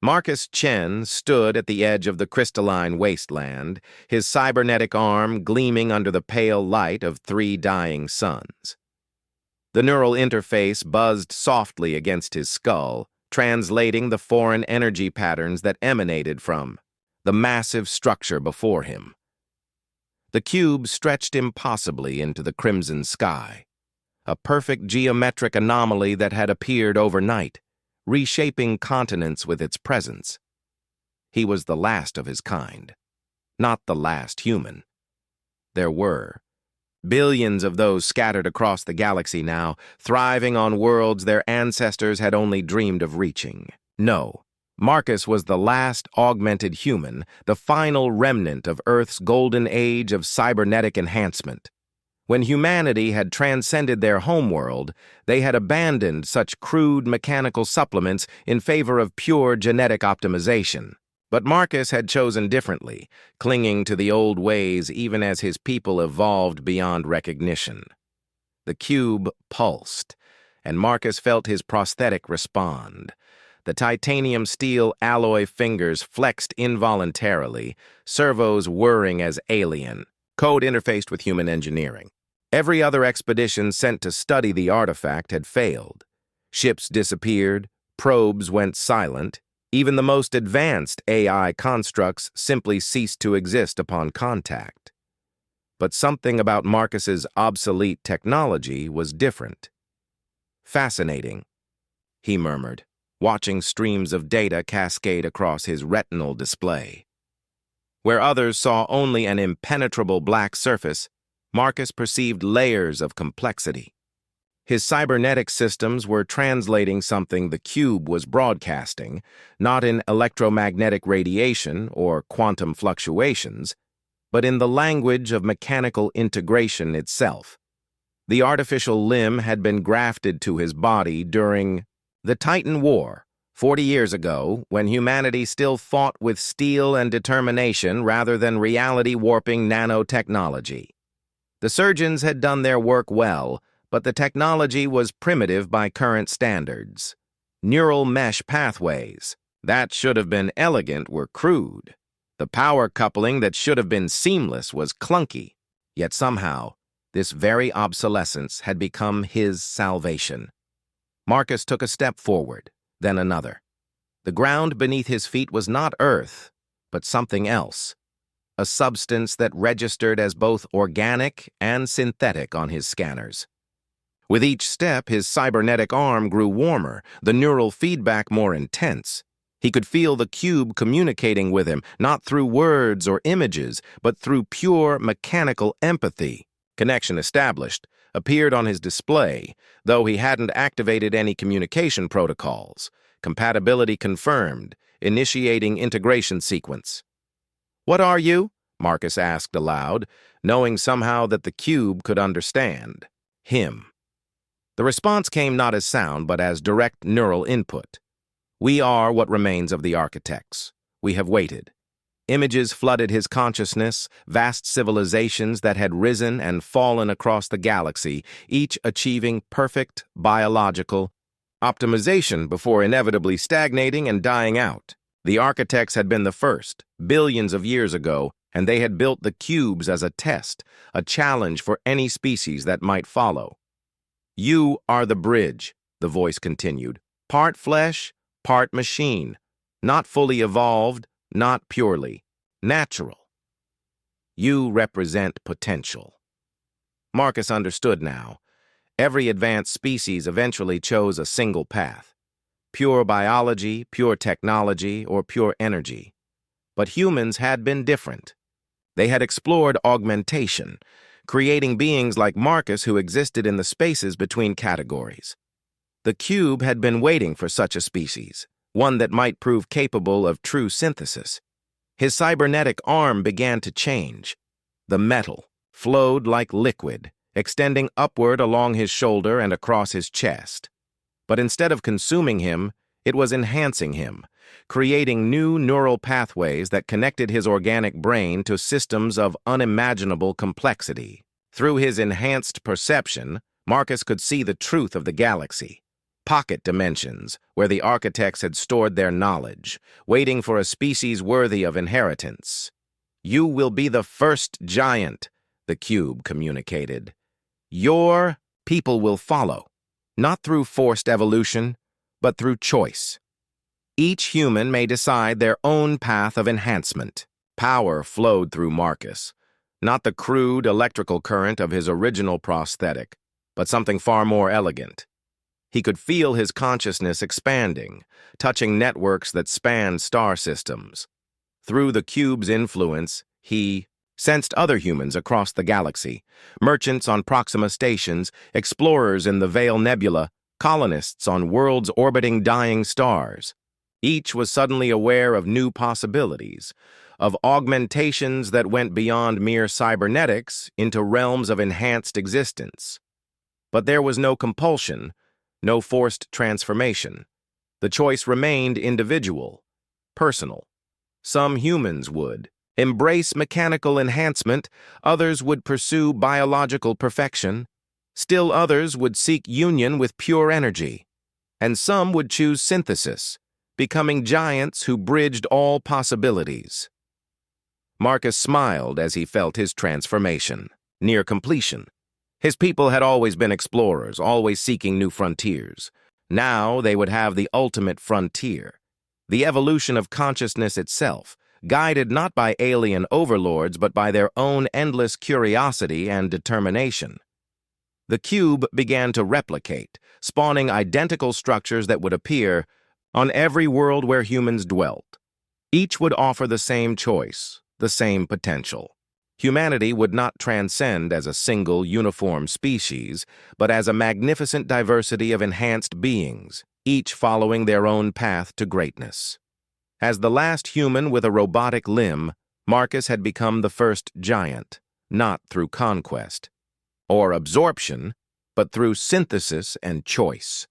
Marcus Chen stood at the edge of the crystalline wasteland, his cybernetic arm gleaming under the pale light of 3 dying suns. The neural interface buzzed softly against his skull, translating the foreign energy patterns that emanated from the massive structure before him. The cube stretched impossibly into the crimson sky, a perfect geometric anomaly that had appeared overnight, reshaping continents with its presence. He was the last of his kind, not the last human. There were billions of those scattered across the galaxy now, thriving on worlds their ancestors had only dreamed of reaching. No, Marcus was the last augmented human, the final remnant of Earth's golden age of cybernetic enhancement. When humanity had transcended their homeworld, they had abandoned such crude mechanical supplements in favor of pure genetic optimization. But Marcus had chosen differently, clinging to the old ways even as his people evolved beyond recognition. The cube pulsed, and Marcus felt his prosthetic respond. The titanium steel alloy fingers flexed involuntarily, servos whirring as alien, code interfaced with human engineering. Every other expedition sent to study the artifact had failed. Ships disappeared, probes went silent, even the most advanced AI constructs simply ceased to exist upon contact. But something about Marcus's obsolete technology was different. Fascinating, he murmured, watching streams of data cascade across his retinal display. Where others saw only an impenetrable black surface, Marcus perceived layers of complexity. His cybernetic systems were translating something the cube was broadcasting, not in electromagnetic radiation or quantum fluctuations, but in the language of mechanical integration itself. The artificial limb had been grafted to his body during the Titan War, 40 years ago, when humanity still fought with steel and determination rather than reality-warping nanotechnology. The surgeons had done their work well, but the technology was primitive by current standards. Neural mesh pathways that should have been elegant were crude. The power coupling that should have been seamless was clunky. Yet somehow, this very obsolescence had become his salvation. Marcus took a step forward, then another. The ground beneath his feet was not Earth, but something else. A substance that registered as both organic and synthetic on his scanners. With each step, his cybernetic arm grew warmer, the neural feedback more intense. He could feel the cube communicating with him, not through words or images, but through pure mechanical empathy. Connection established, appeared on his display, though he hadn't activated any communication protocols. Compatibility confirmed, initiating integration sequence. "What are you?" Marcus asked aloud, knowing somehow that the cube could understand. Him. The response came not as sound, but as direct neural input. "We are what remains of the architects. We have waited." Images flooded his consciousness, vast civilizations that had risen and fallen across the galaxy, each achieving perfect biological optimization before inevitably stagnating and dying out. The architects had been the first, billions of years ago, and they had built the cubes as a test, a challenge for any species that might follow. "You are the bridge," the voice continued. "Part flesh, part machine. Not fully evolved, not purely. Natural. You represent potential." Marcus understood now. Every advanced species eventually chose a single path. Pure biology, pure technology, or pure energy. But humans had been different. They had explored augmentation, creating beings like Marcus who existed in the spaces between categories. The cube had been waiting for such a species, one that might prove capable of true synthesis. His cybernetic arm began to change. The metal flowed like liquid, extending upward along his shoulder and across his chest. But instead of consuming him, it was enhancing him, creating new neural pathways that connected his organic brain to systems of unimaginable complexity. Through his enhanced perception, Marcus could see the truth of the galaxy. pocket dimensions, where the architects had stored their knowledge, waiting for a species worthy of inheritance. "You will be the first giant," the cube communicated. "Your people will follow, not through forced evolution, but through choice. Each human may decide their own path of enhancement." Power flowed through Marcus, not the crude electrical current of his original prosthetic, but something far more elegant. He could feel his consciousness expanding, touching networks that spanned star systems. Through the cube's influence, he sensed other humans across the galaxy, merchants on Proxima stations, explorers in the Veil Nebula, colonists on worlds orbiting dying stars. Each was suddenly aware of new possibilities, of augmentations that went beyond mere cybernetics into realms of enhanced existence. But there was no compulsion, no forced transformation. The choice remained individual, personal. Some humans would embrace mechanical enhancement, others would pursue biological perfection, still others would seek union with pure energy, and some would choose synthesis, becoming giants who bridged all possibilities. Marcus smiled as he felt his transformation, near completion. His people had always been explorers, always seeking new frontiers. Now they would have the ultimate frontier, the evolution of consciousness itself, guided not by alien overlords but by their own endless curiosity and determination. The cube began to replicate, spawning identical structures that would appear on every world where humans dwelt. Each would offer the same choice, the same potential. Humanity would not transcend as a single, uniform species, but as a magnificent diversity of enhanced beings, each following their own path to greatness. As the last human with a robotic limb, Marcus had become the first giant, not through conquest or absorption, but through synthesis and choice.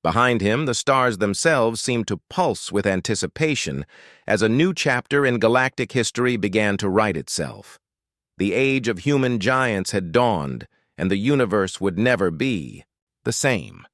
Behind him, the stars themselves seemed to pulse with anticipation as a new chapter in galactic history began to write itself. The age of human giants had dawned, and the universe would never be the same.